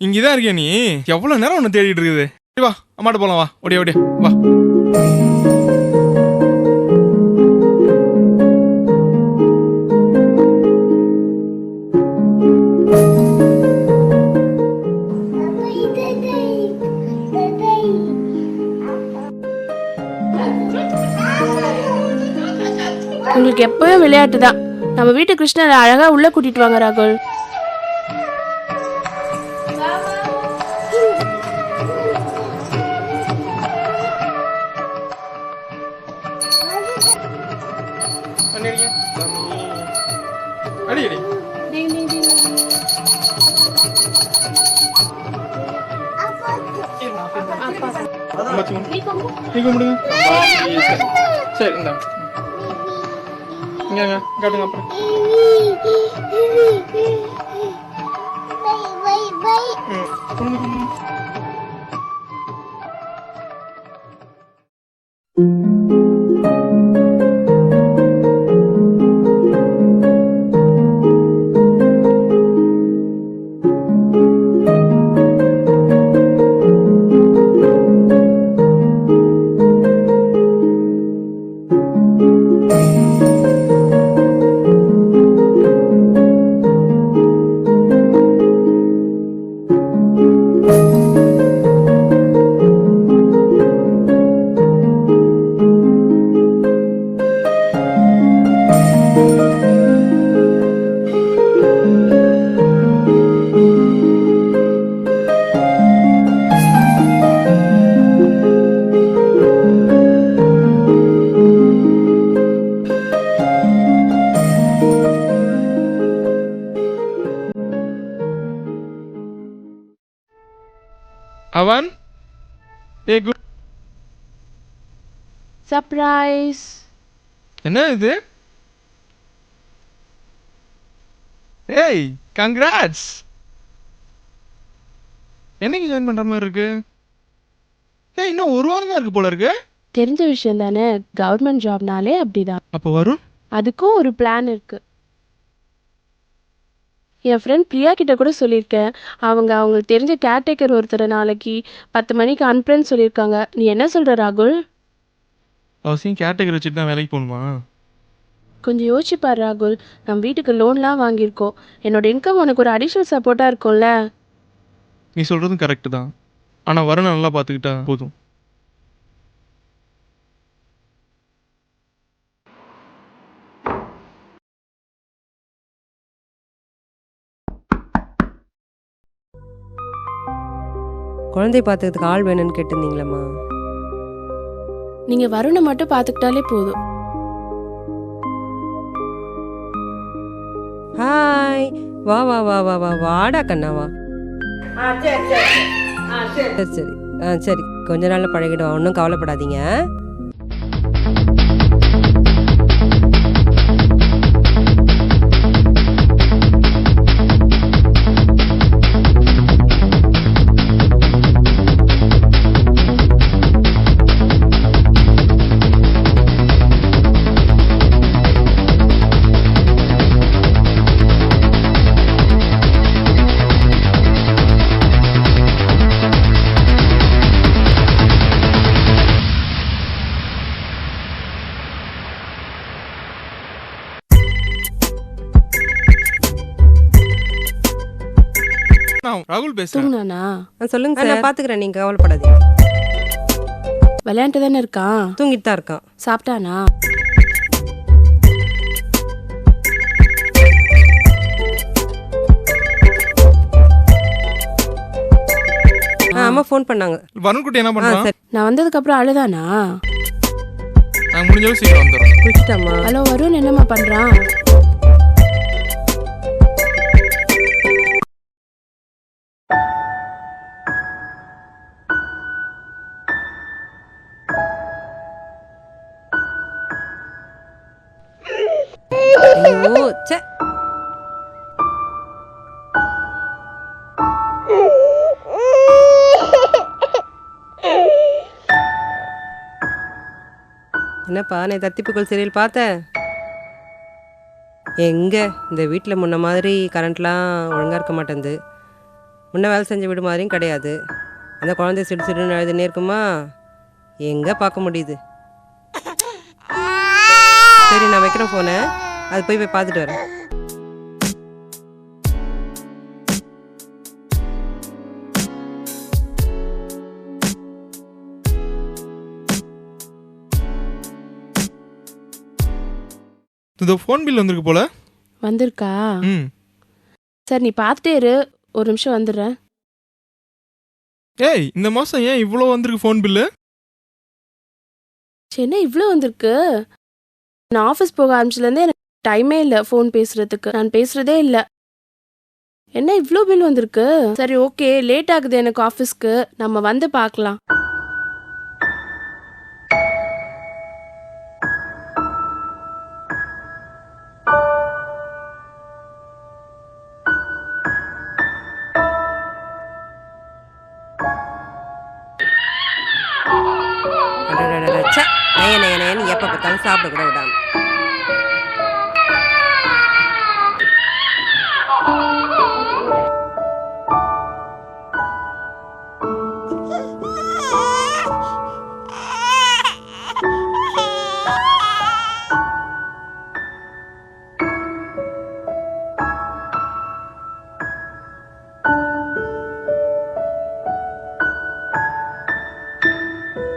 இங்கதான் இருக்கியா நீ? எவ்வளவு நேரம் ஒன்னு தேடிட்டு இருக்குது. வா அம்மாட்ட போலாம், வா ஓடியா ஓடியா வா. உங்களுக்கு எப்பவும் விளையாட்டு தான். நம்ம வீட்டு கிருஷ்ணரை அழகா உள்ள கூட்டிட்டு வாங்க ராகுல். சரி இந்தா இங்க காட்டுங்க அப்புறம். அவன் குட் சர்ப்ரைஸ். என்ன இது? ஏய் கங்க்ராட்ஸ். என்னைக்கு ஜாயின் பண்ற மாதிரி இருக்கு? ஏய் இன்னும் ஒரு வாரம் தான் இருக்கு போல இருக்கு. தெரிஞ்ச விஷயம் தானே, கவர்மெண்ட் ஜாப்னாலே அப்படிதான். அப்போ வரும். அதுக்கும் ஒரு பிளான் இருக்கு. என் ஃப்ரெண்ட் பிரியா கிட்ட கூட சொல்லியிருக்கேன். அவங்களுக்கு தெரிஞ்ச கேர்டேக்கர் ஒருத்தரை நாளைக்கு 10 மணிக்கு அனுப்புறேன்னு சொல்லியிருக்காங்க. நீ என்ன சொல்ற ராகுல்? அவசியம் கேட்டகரி வச்சுட்டு தான் வேலைக்கு போகணுமா? கொஞ்சம் யோசிச்சுப்பார் ராகுல். நம்ம வீட்டுக்கு லோன்லாம் வாங்கியிருக்கோம். என்னோட இன்கம் உனக்கு ஒரு அடிஷ்னல் சப்போர்ட்டாக இருக்கும்ல. நீ சொல்கிறதும் கரெக்டு தான். ஆனால் வர நல்லா பார்த்துக்கிட்டா போதும். குழந்தை பார்த்துக்கிறதுக்கு ஆள் வேணும்னு கேட்டிருந்தீங்களம்மா. நீங்கள் வருணை மட்டும் பார்த்துக்கிட்டாலே போதும். ஹாய், வா வா வா வா வா வாடா கண்ணா வா. சரி சரி சரி, கொஞ்ச நாள்ல பழகிடும், ஒன்றும் கவலைப்படாதீங்க. ராகுல் பேசுறேன். தூங்குனானா? சொல்லுங்க சார், நான் பாத்துக்கிறேன், நீங்க கவலைப்படாதீங்க. விளையாண்டு தானே இருக்கான்? தூங்கிட்டு தான் இருக்கான். சாப்பிட்டானா? அம்மா ஃபோன் பண்ணாங்க. வருண் குட்டி என்ன பண்றான்? நான் வந்ததுக்கு அப்புறம் அழுதானா? நான் முடிஞ்சளவு சீக்கிரம் வந்துடுறோம். குளிச்சிட்டாமா? ஹலோ வருண், என்னம்மா பண்றான்? ஐயோ ச்சே. என்னப்பா, நீ தத்திப்புக்குள் சீரியல் பார்த்தேன்? எங்க இந்த வீட்டில் முன்ன மாதிரி கரண்ட்லாம் ஒழுங்காக இருக்க மாட்டேங்குது. முன்ன வேலை செஞ்ச வீடு மாதிரியும் கிடையாது. அந்த குழந்தை சிடு சிடுன்னு எழுதுனே இருக்குமா, எங்கே பார்க்க முடியுது. சரி, நான் வைக்கிறேன் ஃபோனை, அது போய் பார்த்துட்டு வரேன். இந்த ஃபோன் பில் வந்திருக்கு போல. வந்திருக்கா? ம். சரி, நீ பார்த்துட்டே இரு, ஒரு நிமிஷம் வந்துடுறேன். ஏய், இந்த மாதம் ஏன் இவ்வளோ வந்திருக்கு ஃபோன் பில்லு? சரி, என்ன இவ்வளோ வந்திருக்கு? நான் ஆஃபீஸ் போக ஆரம்பிச்சதுலேருந்தே எனக்கு டைமே இல்லை ஃபோன் பேசுறதுக்கு. நான் பேசுறதே இல்லை. என்ன இவ்வளோ பில் வந்திருக்கு? சரி, ஓகே, லேட் ஆகுது எனக்கு ஆஃபீஸ்க்கு, நம்ம வந்து பார்க்கலாம். நயனு எப்போ பார்த்தாலும் சாப்பிட கூட விடாம.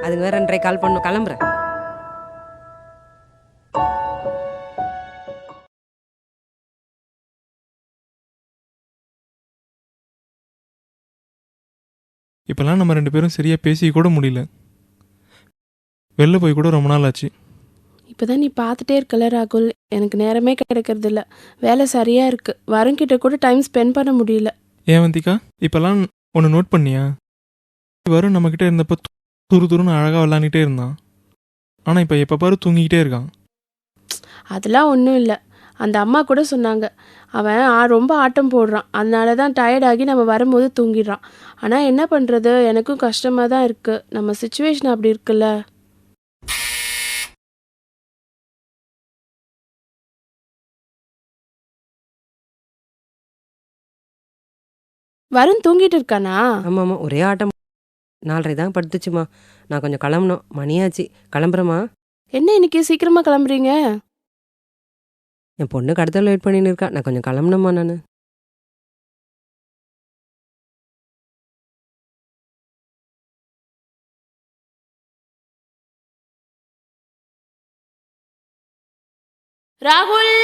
அதுக்கு வேற 2:30 கால் பண்ணும். கிளம்புறேன். இப்போல்லாம் நம்ம 2 பேரும் சரியாக பேசி கூட முடியல. வெளில போய் கூட ரொம்ப நாள் ஆச்சு. இப்போதான் நீ பார்த்துட்டே இருக்கல ராகுல், எனக்கு நேரமே கிடைக்கிறது இல்லை. வேலை சரியாக இருக்குது. வருண்கிட்ட கூட டைம் ஸ்பெண்ட் பண்ண முடியல. ஏன் வந்திக்கா, இப்போல்லாம் ஒன்று நோட் பண்ணியா? வரும் நம்மக்கிட்ட இருந்தப்போ துரு துருன்னு அழகாக விளாண்டுக்கிட்டே இருந்தான். ஆனால் இப்போ எப்போ பாரு தூங்கிக்கிட்டே இருக்கான். அதெல்லாம் ஒன்றும் இல்லை. அந்த அம்மா கூட சொன்னாங்க, அவன் ரொம்ப ஆட்டம் போடுறான், அதனால தான் டயர்டாகி நம்ம வரும்போது தூங்கிடுறான். ஆனால் என்ன பண்ணுறது, எனக்கும் கஷ்டமாக தான் இருக்குது. நம்ம சுச்சுவேஷன் அப்படி இருக்குல்ல. வருண் தூங்கிட்டு இருக்கானா? ஆமாம் ஆமாம், ஒரே ஆட்டம். 4:30 தான் படுத்துச்சுமா. நான் கொஞ்சம் கிளம்பணும், மணியாச்சு. கிளம்புறேம்மா. என்ன இன்னைக்கு சீக்கிரமா கிளம்புறீங்க? என் பொண்ணு கடத்தல வெயிட் பண்ணின்னு இருக்கா. நான் கொஞ்சம் கிளம்பணுமா நான். ராகுல்,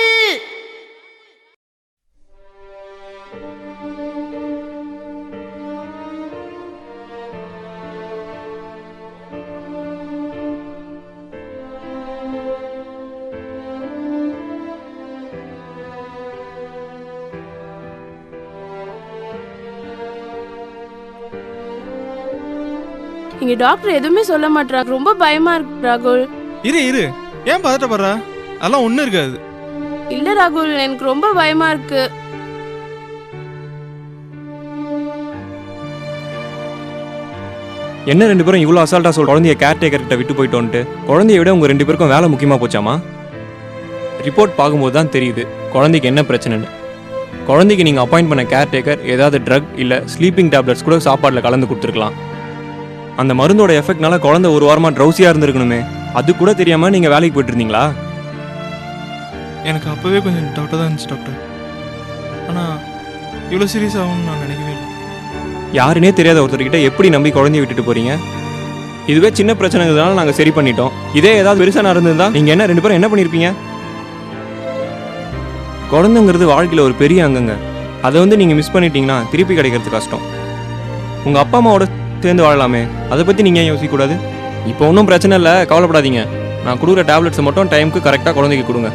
இங்க டாக்டர் எதுவுமே சொல்ல மாட்டாங்க. ரொம்ப பயமா இருக்கு ராகுல். இரு ஏன் பதட்டப்படுற? அதெல்லாம் ஒன்றும் இருக்காது. இல்ல ராகுல், எனக்கு ரொம்ப பயமா இருக்கு. என்ன 2 பேரும் இவ்வளோ அசால்ட்டாக குழந்தைய கேர்டேக்கர் கிட்ட விட்டு போயிட்டோன்ட்டு? குழந்தைய விட உங்கள் 2 பேருக்கும் வேலை முக்கியமாக போச்சாமா? ரிப்போர்ட் பார்க்கும்போது தான் தெரியுது குழந்தைக்கு என்ன பிரச்சனைன்னு. குழந்தைக்கு நீங்கள் அப்பாயிண்ட் பண்ண கேர்டேக்கர் ஏதாவது ட்ரக் இல்லை ஸ்லீப்பிங் டேப்லெட்ஸ் கூட சாப்பாட்டில் கலந்து கொடுத்துருக்கலாம். அந்த மருந்தோட எஃபெக்ட்னால குழந்தை ஒரு வாரமாக ட்ரௌசியாக இருந்திருக்கணுமே, அது கூட தெரியாமல் நீங்கள் வேலைக்கு போயிட்டு இருந்தீங்களா? எனக்கு அப்போவே கொஞ்சம் டவுட்டாக தான் இருந்துச்சு டாக்டர். ஆனால் இவ்வளோ சீரியஸ் ஆகும்னு நான் நினைக்கவே இல்லை. யாருன்னே தெரியாத ஒருத்தர்கிட்ட எப்படி நம்பி குழந்தைய விட்டுட்டு போகிறீங்க? இதுவே சின்ன பிரச்சனைங்கிறதுனால நாங்கள் சரி பண்ணிட்டோம். இதே ஏதாவது பெருசாக நடந்திருந்தா நீங்கள் என்ன 2 பேரும் என்ன பண்ணியிருப்பீங்க? குழந்தைங்கிறது வாழ்க்கையில் ஒரு பெரிய அங்கங்க. அதை நீங்கள் மிஸ் பண்ணிட்டீங்கன்னா திருப்பி கிடைக்கிறது கஷ்டம். உங்கள் அப்பா அம்மாவோட சேர்ந்து வாழலாமே, அதை பற்றி நீங்கள் ஏன் யோசிக்கக்கூடாது? இப்போ ஒன்றும் பிரச்சனை இல்லை, கவலைப்படாதீங்க. நான் கொடுக்குற டேப்லெட்ஸை மட்டும் டைமுக்கு கரெக்டாக குழந்தைக்கு கொடுங்க.